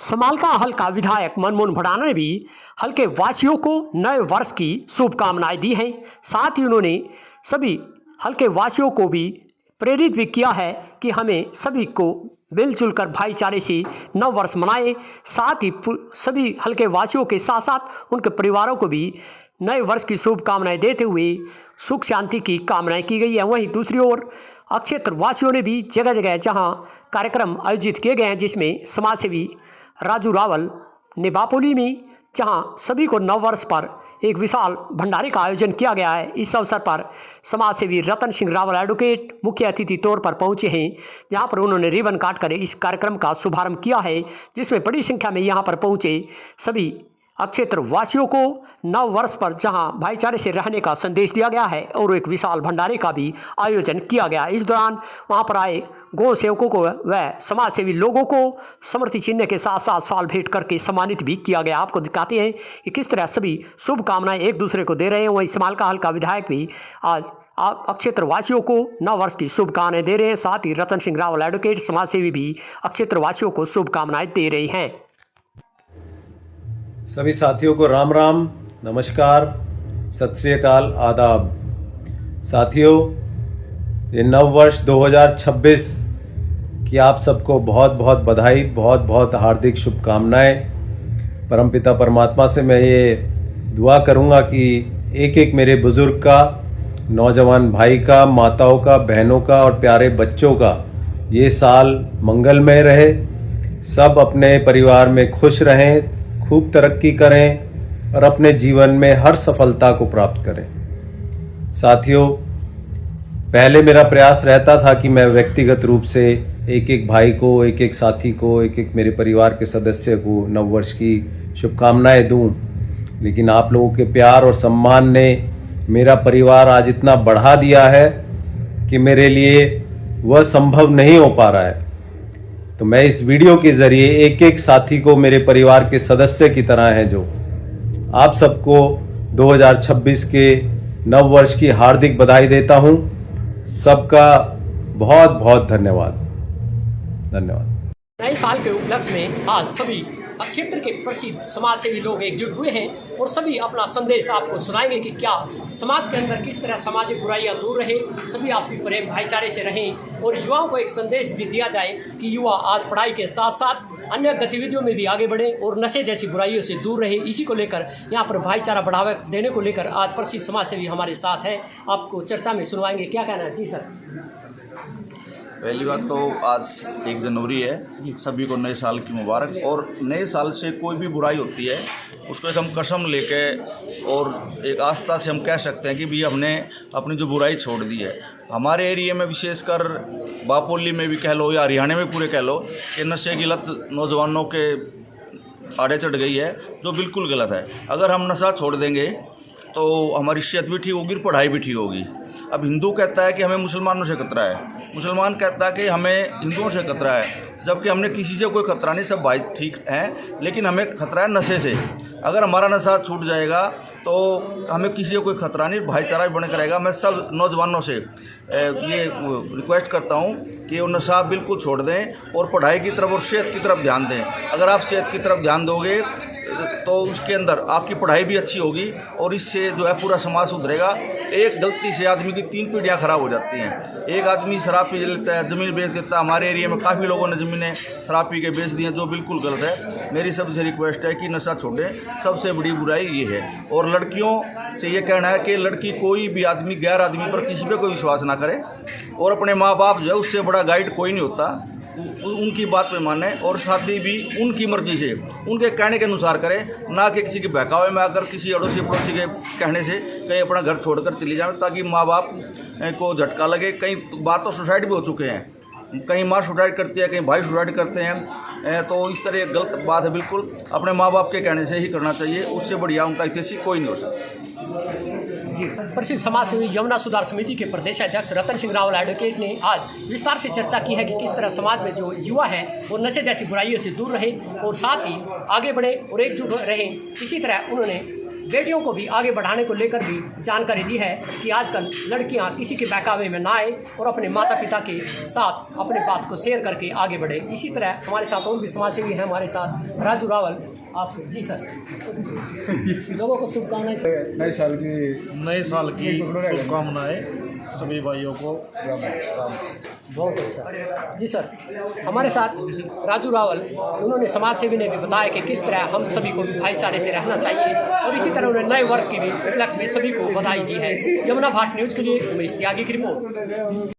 समालका हल्का विधायक मनमोहन भडाना ने भी हल्के वासियों को नए वर्ष की शुभकामनाएं दी हैं। साथ ही उन्होंने सभी हल्के वासियों को भी प्रेरित भी किया है कि हमें सभी को मिलजुल कर भाईचारे से नव वर्ष मनाएं। साथ ही सभी हल्के वासियों के साथ साथ उनके परिवारों को भी नए वर्ष की शुभकामनाएं देते हुए सुख शांति की कामनाएं की गई है। वहीं दूसरी ओर अक्षेत्र वासियों ने भी जगह जगह जहां कार्यक्रम आयोजित किए गए हैं, जिसमें समाजसेवी राजू रावल ने बापोली में जहां सभी को नव वर्ष पर एक विशाल भंडारे का आयोजन किया गया है। इस अवसर पर समाजसेवी रतन सिंह रावल एडवोकेट मुख्य अतिथि तौर पर पहुंचे हैं, जहां पर उन्होंने रिबन काटकर इस कार्यक्रम का शुभारंभ किया है, जिसमें बड़ी संख्या में यहां पर पहुंचे सभी अक्षेत्र वासियों को नव वर्ष पर जहां भाईचारे से रहने का संदेश दिया गया है और एक विशाल भंडारे का भी आयोजन किया गया। इस दौरान वहां पर आए गौ सेवकों को व समाजसेवी लोगों को समृति चिन्ह के साथ साथ साल भेंट करके सम्मानित भी किया गया। आपको दिखाते हैं कि किस तरह सभी शुभकामनाएं एक दूसरे को दे रहे हैं। वहीं समालका हल्का विधायक भी आज अक्षेत्र वासियों को नव वर्ष की शुभकामनाएं दे रहे हैं। साथ ही रतन सिंह रावल एडवोकेट समाजसेवी भी अक्षेत्र वासियों को शुभकामनाएं दे रहे हैं। सभी साथियों को राम राम, नमस्कार, सत श्री अकाल, आदाब। साथियों, ये नव वर्ष 2026 की आप सबको बहुत बहुत बधाई, बहुत बहुत हार्दिक शुभकामनाएं। परमपिता परमात्मा से मैं ये दुआ करूंगा कि एक एक मेरे बुजुर्ग का, नौजवान भाई का, माताओं का, बहनों का और प्यारे बच्चों का ये साल मंगलमय रहे। सब अपने परिवार में खुश रहें, खूब तरक्की करें और अपने जीवन में हर सफलता को प्राप्त करें। साथियों, पहले मेरा प्रयास रहता था कि मैं व्यक्तिगत रूप से एक एक भाई को, एक एक साथी को, एक एक मेरे परिवार के सदस्य को नववर्ष की शुभकामनाएं दूं, लेकिन आप लोगों के प्यार और सम्मान ने मेरा परिवार आज इतना बढ़ा दिया है कि मेरे लिए वह संभव नहीं हो पा रहा है। तो मैं इस वीडियो के जरिए एक एक साथी को मेरे परिवार के सदस्य की तरह हैं, जो आप सबको 2026 के नव वर्ष की हार्दिक बधाई देता हूं। सबका बहुत बहुत धन्यवाद। नए साल के उपलक्ष्य में आज सभी क्षेत्र के प्रसिद्ध समाजसेवी लोग एकजुट हुए हैं और सभी अपना संदेश आपको सुनाएंगे कि क्या समाज के अंदर किस तरह सामाजिक बुराइयां दूर रहे, सभी आपसी प्रेम भाईचारे से रहें और युवाओं को एक संदेश भी दिया जाए कि युवा आज पढ़ाई के साथ साथ अन्य गतिविधियों में भी आगे बढ़े और नशे जैसी बुराइयों से दूर रहे। इसी को लेकर यहाँ पर भाईचारा बढ़ावा देने को लेकर आज प्रसिद्ध समाजसेवी हमारे साथ है, आपको चर्चा में सुनवाएंगे। क्या कहना है? जी सर। पहली बात तो आज 1 जनवरी है, सभी को नए साल की मुबारक। और नए साल से कोई भी बुराई होती है उसको एक हम कसम लेके और एक आस्था से हम कह सकते हैं कि भी हमने अपनी जो बुराई छोड़ दी है। हमारे एरिया में विशेषकर बापोली में भी कह लो या हरियाणा में पूरे कह लो कि नशे की लत नौजवानों के आड़े चढ़ गई है, जो बिल्कुल गलत है। अगर हम नशा छोड़ देंगे तो हमारी सेहत भी ठीक होगी, पढ़ाई भी ठीक होगी। अब हिंदू कहता है कि हमें मुसलमानों से खतरा है, मुसलमान कहता है कि हमें हिंदुओं से खतरा है, जबकि हमने किसी से कोई खतरा नहीं, सब भाई ठीक हैं, लेकिन हमें खतरा है नशे से। अगर हमारा नशा छूट जाएगा तो हमें किसी से कोई खतरा नहीं, भाईचारा भी बना रहेगा। मैं सब नौजवानों से ये रिक्वेस्ट करता हूँ कि वो नशा बिल्कुल छोड़ दें और पढ़ाई की तरफ और सेहत की तरफ ध्यान दें। अगर आप सेहत की तरफ ध्यान दोगे तो उसके अंदर आपकी पढ़ाई भी अच्छी होगी और इससे जो है पूरा समाज सुधरेगा। एक गलती से आदमी की 3 पीढ़ियाँ खराब हो जाती हैं। एक आदमी शराब पी लेता है, ज़मीन बेच देता है। हमारे एरिया में काफ़ी लोगों ने ज़मीनें शराब पी के बेच दी हैं, जो बिल्कुल गलत है। मेरी सबसे रिक्वेस्ट है कि नशा छोड़ें, सबसे बड़ी बुराई ये है। और लड़कियों से ये कहना है कि लड़की कोई भी आदमी, गैर आदमी पर किसी पे कोई विश्वास ना करे और अपने माँ बाप जो है उससे बड़ा गाइड कोई नहीं होता, उनकी बात पे माने और शादी भी उनकी मर्जी से, उनके कहने के अनुसार करें, ना कि किसी के बहकावे में आकर किसी अड़ोसी पड़ोसी के कहने से कहीं अपना घर छोड़कर चली जाए, ताकि माँ बाप को झटका लगे। कई बार तो सुसाइड भी हो चुके हैं, कहीं माँ सुसाइड करती है, कहीं भाई सुसाइड करते हैं। तो इस तरह गलत बात है। बिल्कुल अपने माँ बाप के कहने से ही करना चाहिए, उससे बढ़िया उनका हितैषी कोई नहीं हो सकता। जी, प्रसिद्ध समाजसेवी यमुना सुधार समिति के प्रदेश अध्यक्ष रतन सिंह रावल एडवोकेट ने आज विस्तार से चर्चा की है कि किस तरह समाज में जो युवा है वो नशे जैसी बुराइयों से दूर रहे और साथ ही आगे बढ़े और एकजुट रहे। इसी तरह उन्होंने बेटियों को भी आगे बढ़ाने को लेकर भी जानकारी दी है कि आजकल लड़कियां किसी के बहकावे में ना आए और अपने माता पिता के साथ अपने बात को शेयर करके आगे बढ़े। इसी तरह हमारे साथ और भी समाज सेवी हैं हमारे साथ राजू रावल। आप जी सर, लोगों को शुभकामनाएं। नए साल की शुभकामनाएं सभी भाइयों को। बहुत अच्छा जी सर। हमारे साथ राजू रावल, उन्होंने समाज सेवी ने भी बताया कि किस तरह हम सभी को भाईचारे से रहना चाहिए और इसी तरह उन्होंने नए वर्ष की भी उपलक्ष्य में सभी को बधाई दी है। यमुना भाट न्यूज़ के लिए उमेश त्यागी की रिपोर्ट।